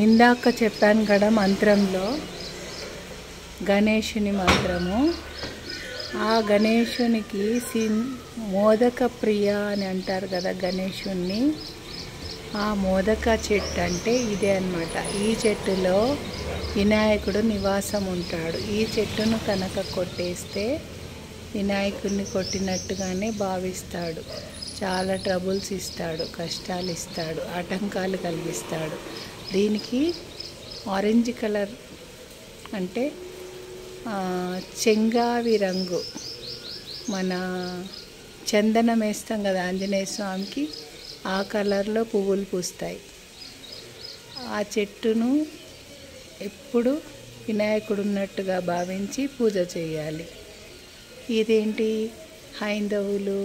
ఇందాక చెప్పాను కదా మంత్రంలో గణేశుని మంత్రము. ఆ గణేశునికి మోదక ప్రియ అని అంటారు కదా గణేశుణ్ణి. ఆ మోదక చెట్టు అంటే ఇదే అన్నమాట. ఈ చెట్టులో వినాయకుడు నివాసం ఉంటాడు. ఈ చెట్టును కనుక కొట్టేస్తే వినాయకుడిని కొట్టినట్టుగానే భావిస్తాడు. చాలా ట్రబుల్స్ ఇస్తాడు, కష్టాలు ఇస్తాడు, ఆటంకాలు కలిగిస్తాడు. దీనికి ఆరెంజ్ కలర్ అంటే చెంగావి రంగు, మన చందనం వేస్తాం కదా ఆంజనేయ స్వామికి, ఆ కలర్లో పువ్వులు పూస్తాయి. ఆ చెట్టును ఎప్పుడు వినాయకుడు ఉన్నట్టుగా భావించి పూజ చేయాలి. ఇదేంటి హైందవులు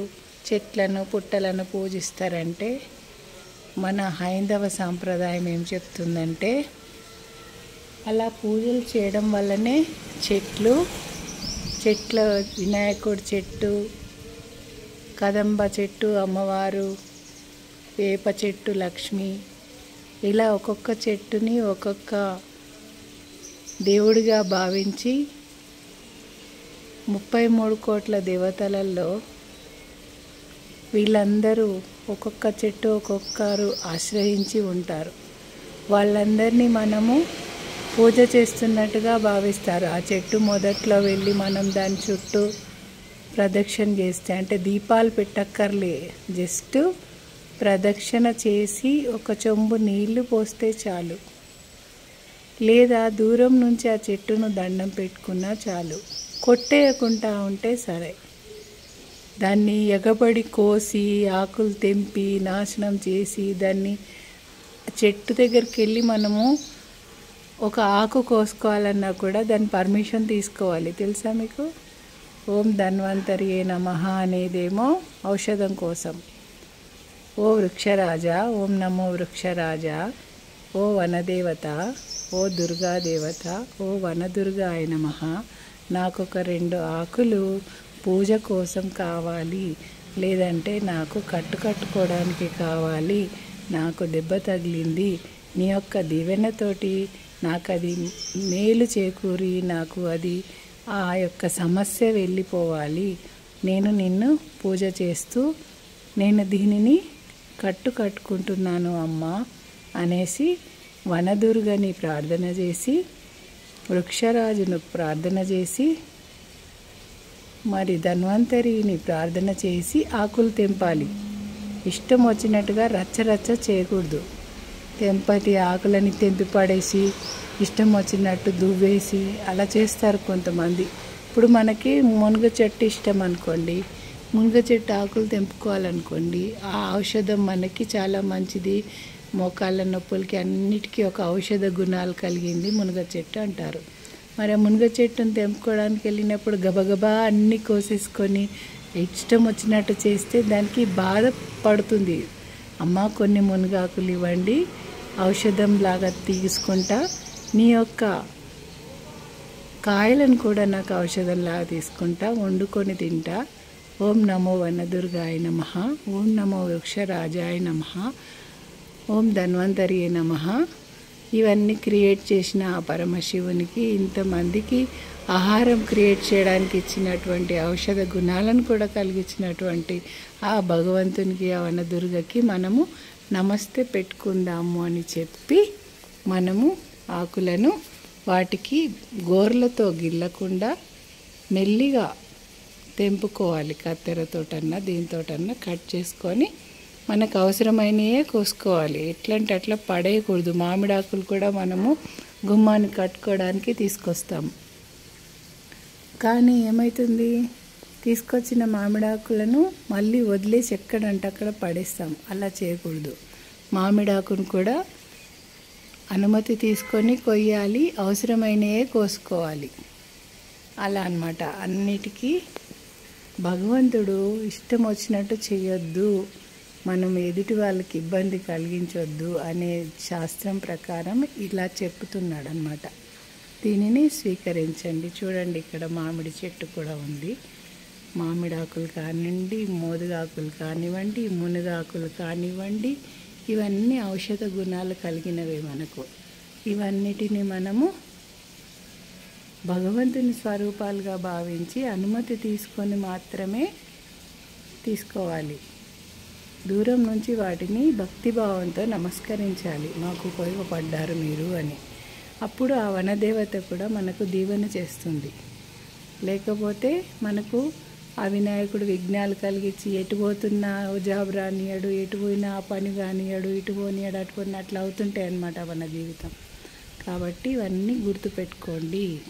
చెట్లను పుట్టలను పూజిస్తారంటే, మన హైందవ సాంప్రదాయం ఏం చెప్తుందంటే, అలా పూజలు చేయడం వల్లనే చెట్ల వినాయకుడి చెట్టు, కదంబ చెట్టు అమ్మవారు, వేప చెట్టు లక్ష్మి, ఇలా ఒక్కొక్క చెట్టుని ఒక్కొక్క దేవుడిగా భావించి 33 కోట్ల దేవతలలో వీళ్ళందరూ ఒక్కొక్క చెట్టు ఒక్కొక్కరు ఆశ్రయించి ఉంటారు. వాళ్ళందరినీ మనము పూజ చేస్తున్నట్టుగా భావిస్తారు. ఆ చెట్టు మొదట్లో వెళ్ళి మనం దాని చుట్టూ ప్రదక్షిణ చేస్తే, అంటే దీపాలు పెట్టక్కర్లే, జస్ట్ ప్రదక్షిణ చేసి ఒక చెంబు నీళ్లు పోస్తే చాలు, లేదా దూరం నుంచి ఆ చెట్టును దండం పెట్టుకున్నా చాలు. కొట్టేయకుండా ఉంటే సరే. దాన్ని ఎగబడి కోసి ఆకులు తెంపి నాశనం చేసి దాన్ని చెట్టు దగ్గరికి వెళ్ళి మనము ఒక ఆకు కోసుకోవాలన్నా కూడా దాని పర్మిషన్ తీసుకోవాలి. తెలుసా మీకు? ఓం ధన్వంతరియే నమః అనేదేమో ఔషధం కోసం. ఓ వృక్షరాజా, ఓం నమో వృక్షరాజా, ఓ వనదేవత, ఓ దుర్గాదేవత, ఓ వనదుర్గాయ నమః, నాకొక 2 ఆకులు పూజ కోసం కావాలి, లేదంటే నాకు కట్టుకోవడానికి కావాలి, నాకు దెబ్బ తగిలింది, నీ యొక్క దీవెనతోటి నాకు అది మేలు చేకూరి నాకు అది ఆ యొక్క సమస్య వెళ్ళిపోవాలి, నేను నిన్ను పూజ చేస్తూ నేను దీనిని కట్టుకుంటున్నాను అమ్మా అనేసి వనదుర్గని ప్రార్థన చేసి, వృక్షరాజును ప్రార్థన చేసి, మరి ధన్వంతరిని ప్రార్థన చేసి ఆకులు తెంపాలి. ఇష్టం వచ్చినట్టుగా రచ్చరచ్చ చేయకూడదు. తెంపటి ఆకులని తెంపి పడేసి ఇష్టం వచ్చినట్టు దువ్వేసి అలా చేస్తారు కొంతమంది. ఇప్పుడు మనకి మునగ చెట్టు ఇష్టం అనుకోండి, మునగ చెట్టు ఆకులు తెంపుకోవాలనుకోండి, ఆ ఔషధం మనకి చాలా మంచిది, మోకాళ్ళ నొప్పులకి అన్నిటికీ ఒక ఔషధ గుణాలు కలిగింది మునగ చెట్టు అంటారు. మరి ఆ మునగ చెట్టును తెంపుకోవడానికి వెళ్ళినప్పుడు గబగబా అన్నీ కోసేసుకొని ఇష్టం వచ్చినట్టు చేస్తే దానికి బాధ పడుతుంది. అమ్మ కొన్ని మునగాకులు ఇవ్వండి, ఔషధం లాగా తీసుకుంటా, నీ యొక్క కాయలను కూడా నాకు ఔషధంలాగా తీసుకుంటా, వండుకొని తింటా. ఓం నమో వనదుర్గాయ నమః, ఓం నమో వృక్షరాజాయ నమః, ఓం ధన్వంతరియే నమః. ఇవన్నీ క్రియేట్ చేసిన ఆ పరమశివునికి, ఇంతమందికి ఆహారం క్రియేట్ చేయడానికి ఇచ్చినటువంటి ఔషధ గుణాలను కూడా కలిగించినటువంటి ఆ భగవంతునికి, ఆ వనదుర్గకి మనము నమస్తే పెట్టుకుందాము అని చెప్పి మనము ఆకులను వాటికి గోర్లతో గిల్లకుండా మెల్లిగా తెంపుకోవాలి. కత్తెరతోటన్నా దీంతోటన్నా కట్ చేసుకొని మనకు అవసరమైనయే కోసుకోవాలి. ఎట్లంటే అట్లా పడేయకూడదు. మామిడాకులు కూడా మనము గుమ్మాన్ని కట్టుకోవడానికి తీసుకొస్తాం. కానీ ఏమవుతుంది, తీసుకొచ్చిన మామిడాకులను మళ్ళీ వదిలేసి ఎక్కడంటే అక్కడ పడేస్తాం. అలా చేయకూడదు. మామిడాకును కూడా అనుమతి తీసుకొని కొయ్యాలి, అవసరమైనయే కోసుకోవాలి. అలా అన్నమాట. అన్నిటికీ భగవంతుడు ఇష్టం వచ్చినట్టు చేయొద్దు, మనం ఎదుటి వాళ్ళకి ఇబ్బంది కలిగించొద్దు అనే శాస్త్రం ప్రకారం ఇలా చెప్తున్నాడు అన్నమాట. దీనిని స్వీకరించండి. చూడండి, ఇక్కడ మామిడి చెట్టు కూడా ఉంది. మామిడాకులు కానివ్వండి, మోదుగాకులు కానివ్వండి, మునగాకులు కానివ్వండి, ఇవన్నీ ఔషధ గుణాలు కలిగినవే మనకు. ఇవన్నిటిని మనము భగవంతుని స్వరూపాలుగా భావించి అనుమతి తీసుకొని మాత్రమే తీసుకోవాలి. దూరం నుంచి వాటిని భక్తిభావంతో నమస్కరించాలి, మాకు ఉపయోగపడ్డారు మీరు అని. అప్పుడు ఆ వనదేవత కూడా మనకు దీవెన చేస్తుంది. లేకపోతే మనకు ఆ వినాయకుడు విఘ్నాలు కలిగించి ఎటు పోతున్నా జాబ్ రానియడు, ఎటు పోయినా ఆ పని కానియడు, ఇటు పోనియడు, అటు పోయినా అట్లా అవుతుంటాయి అన్నమాట మన జీవితం. కాబట్టి ఇవన్నీ గుర్తుపెట్టుకోండి.